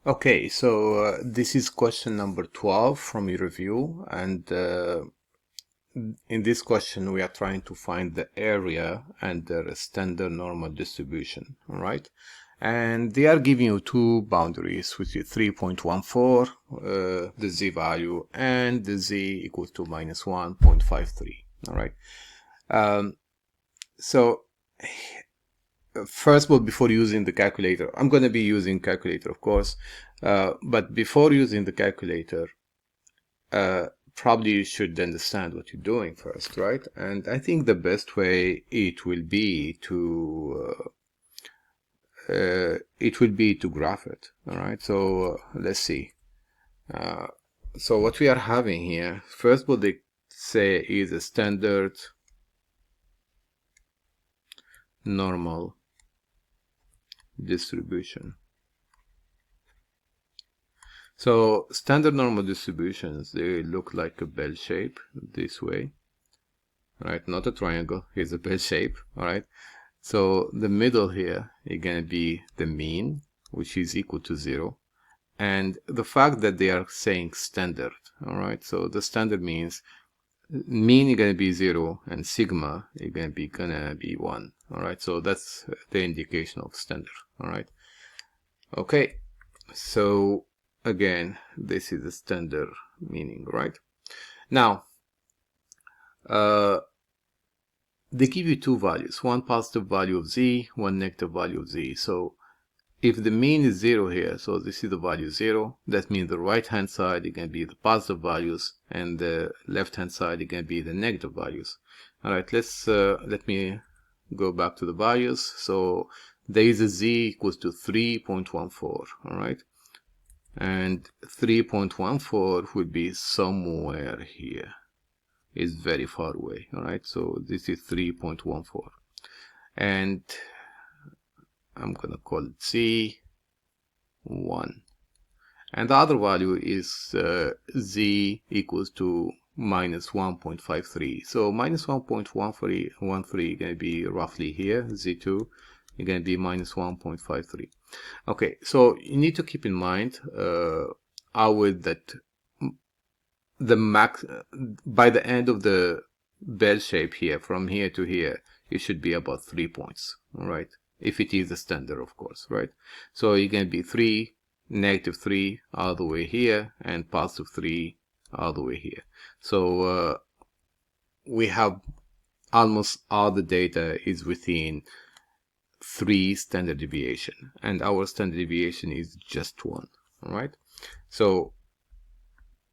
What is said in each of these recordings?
Okay, so this is question number 12 from your review, and in this question we are trying to find the area and the standard normal distribution, all right? And they are giving you two boundaries, which is 3.14, the z value, and the z equals to minus 1.53, all right? So first of all, before using the calculator, I'm going to be using calculator, of course, but before using the calculator, probably you should understand what you're doing first, right? And I think the best way it will be to graph it. All right, so let's see. So what we are having here, first what they say is a standard normal distribution. So standard normal distributions, they look like a bell shape this way, right? Not a triangle, here's a bell shape, all right? So the middle here is going to be the mean, which is equal to 0. And the fact that they are saying standard, all right? So the standard means mean is going to be 0 and sigma is going to be 1, all right? So that's the indication of standard, all right? Okay, so again, this is the standard meaning, right? Now, they give you two values, one positive value of z, one negative value of z. So if the mean is 0 here, so this is the value 0, that means the right hand side is going to be the positive values and the left hand side is going to be the negative values. All right, let me go back to the values. So there is a z equals to 3.14, all right? And 3.14 would be somewhere here. It's very far away, all right? So this is 3.14. And I'm going to call it Z1. And the other value is Z equals to minus 1.53. So minus 1.13 is going to be roughly here. Z2 is going to be minus 1.53. Okay, so you need to keep in mind that the max by the end of the bell shape here, from here to here, it should be about 3 points, all right? If it is a standard, of course, right? So you're going to be 3, negative 3 all the way here, and positive 3 all the way here. So we have almost all the data is within 3 standard deviation, and our standard deviation is just 1, all right? So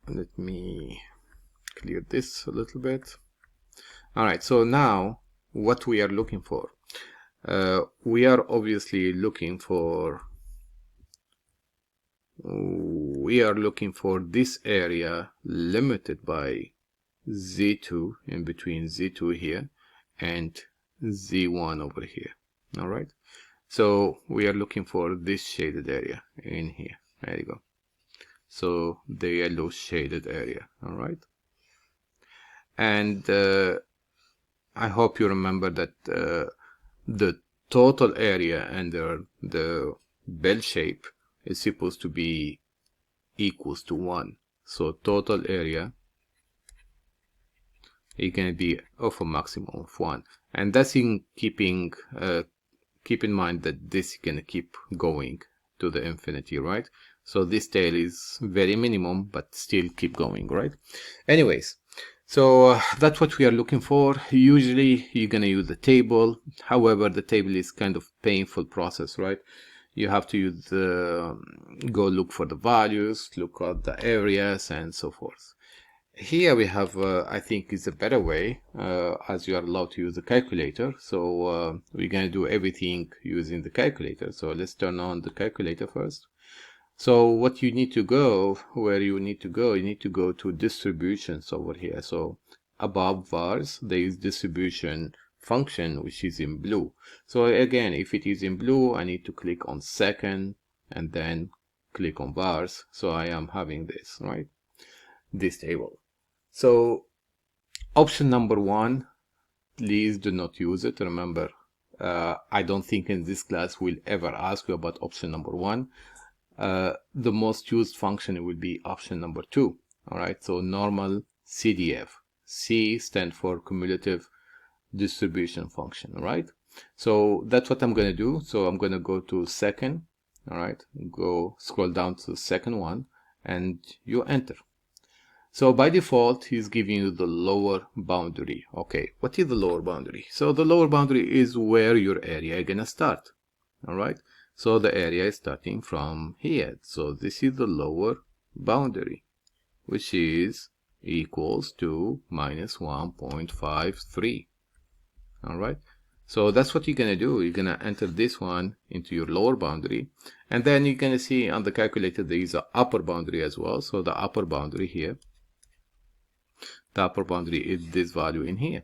let me clear this a little bit. All right, so now what we are looking for, we are obviously looking for this area limited by z2, in between z2 here and z1 over here. All right, so we are looking for this shaded area in here. There you go. So the yellow shaded area, all right? And I hope you remember that the total area under the bell shape is supposed to be equals to 1. So total area is going to be of a maximum of 1. And that's in keep in mind that this is going to keep going to the infinity, right? So this tail is very minimum, but still keep going, right? Anyways, so that's what we are looking for. Usually you're going to use the table. However, the table is kind of painful process, right? You have to use go look for the values, look at the areas, and so forth. Here we have, I think is a better way, as you are allowed to use the calculator. So we're going to do everything using the calculator. So let's turn on the calculator first. So what you need to go, you need to go to distributions over here. So above vars, there is distribution function, which is in blue. So again, if it is in blue, I need to click on second and then click on vars. So I am having this, right? This table. So option number 1, please do not use it. Remember, I don't think in this class we'll ever ask you about option number 1. the most used function will be option number 2. All right, so normal CDF. C stand for cumulative distribution function. All right, so that's what I'm going to do. So I'm going to go to second. All right, go scroll down to the second one and you enter. So by default, he's giving you the lower boundary. Okay, what is the lower boundary? So the lower boundary is where your area is gonna start. All right, so the area is starting from here. So this is the lower boundary, which is equals to minus 1.53. All right, so that's what you're gonna do. You're gonna enter this one into your lower boundary, and then you're gonna see on the calculator there is an upper boundary as well. So the upper boundary here, the upper boundary is this value in here.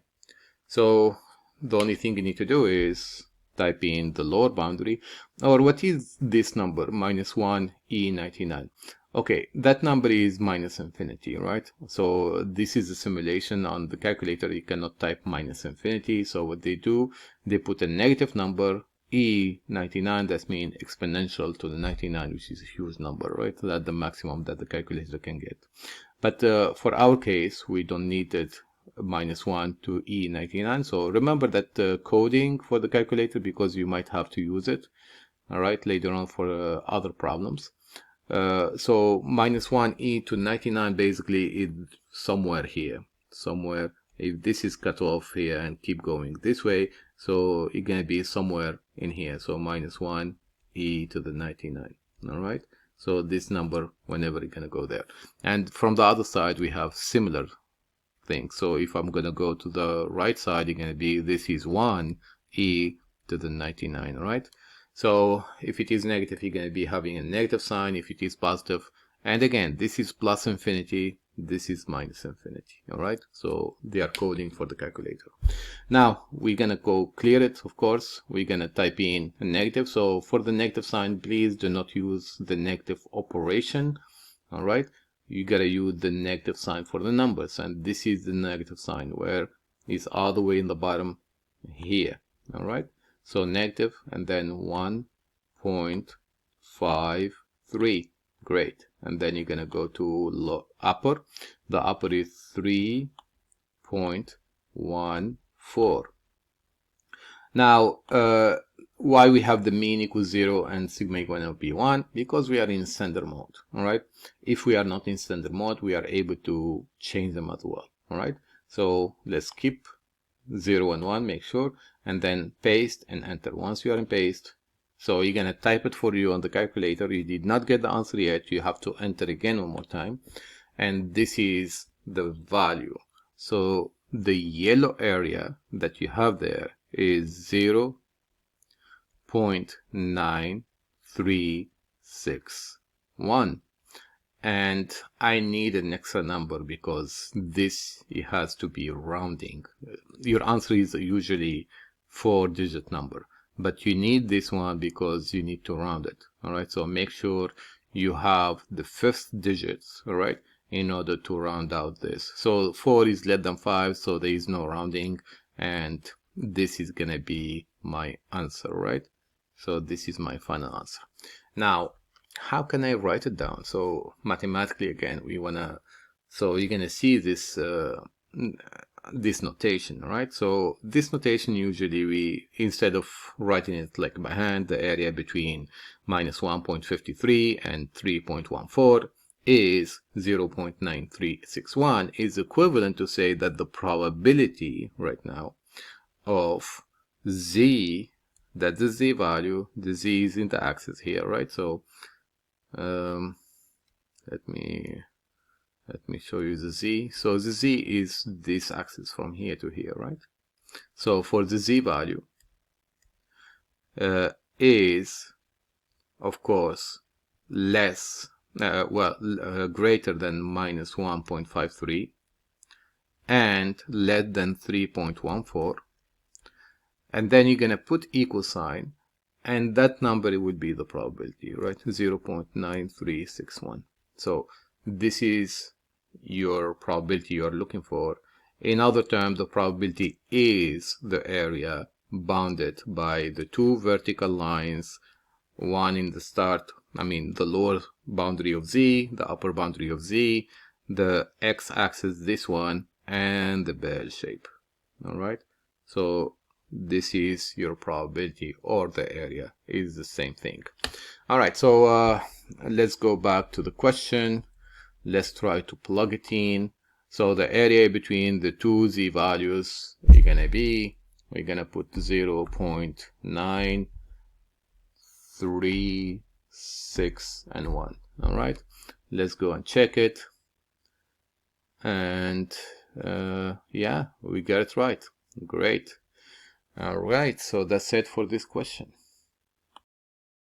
So the only thing you need to do is type in the lower boundary, or what is this number, minus 1 E99. Okay, that number is minus infinity, right? So this is a simulation on the calculator. You cannot type minus infinity. So what they do, they put a negative number, E99, that means exponential to the 99, which is a huge number, right? So that's the maximum that the calculator can get. But for our case, we don't need it minus 1 to E99. So remember that coding for the calculator, because you might have to use it, all right, later on for other problems. So minus 1 E to 99 basically is somewhere here, somewhere. If this is cut off here and keep going this way, so it's going to be somewhere in here. So minus 1 E to the 99, all right? So this number, whenever it's going to go there. And from the other side, we have similar things. So if I'm going to go to the right side, it's going to be, this is 1 E to the 99, right? So if it is negative, you're going to be having a negative sign. If it is positive, and again, this is plus infinity, this is minus infinity, all right? So they are coding for the calculator. Now we're going to go clear it. Of course, we're going to type in a negative. So for the negative sign, please do not use the negative operation, all right? You got to use the negative sign for the numbers, and this is the negative sign where it's all the way in the bottom here, all right? So negative and then 1.53. Great. And then you're going to go to upper. The upper is 3.14. Now, why we have the mean equals 0 and sigma equal to P1? Because we are in standard mode, all right? If we are not in standard mode, we are able to change them as well, all right? So let's keep 0 and 1, make sure, and then paste and enter. Once you are in paste, so you're going to type it for you on the calculator. You did not get the answer yet. You have to enter again one more time. And this is the value. So the yellow area that you have there is 0.9361. And I need an extra number because this, it has to be rounding. Your answer is usually 4-digit number, but you need this one because you need to round it. All right, so make sure you have the 5th digits, all right, in order to round out this. So 4 is less than 5, so there is no rounding, and this is gonna be my answer, right? So this is my final answer. Now, how can I write it down? So mathematically, again, we wanna, so you're gonna see this this notation, right? So this notation, usually we, instead of writing it like by hand, the area between minus 1.53 and 3.14 is 0.9361, is equivalent to say that the probability right now of z, that's the z value, the z is in the axis here, right? So let me show you the z. So the z is this axis from here to here, right? So for the z value is, of course, less, greater than minus 1.53 and less than 3.14, and then you're gonna put equal sign, and that number would be the probability, right? 0.9361. So this is your probability you're looking for. In other terms, the probability is the area bounded by the 2 vertical lines 1 in the start, I mean the lower boundary of z, the upper boundary of z, the x-axis this one, and the bell shape. All right, so this is your probability, or the area is the same thing. All right, so let's go back to the question. Let's try to plug it in. So the area between the two z values is gonna be, we're gonna put 0.936 and 1. All right, let's go and check it. And yeah, we got it right. Great. All right, so that's it for this question.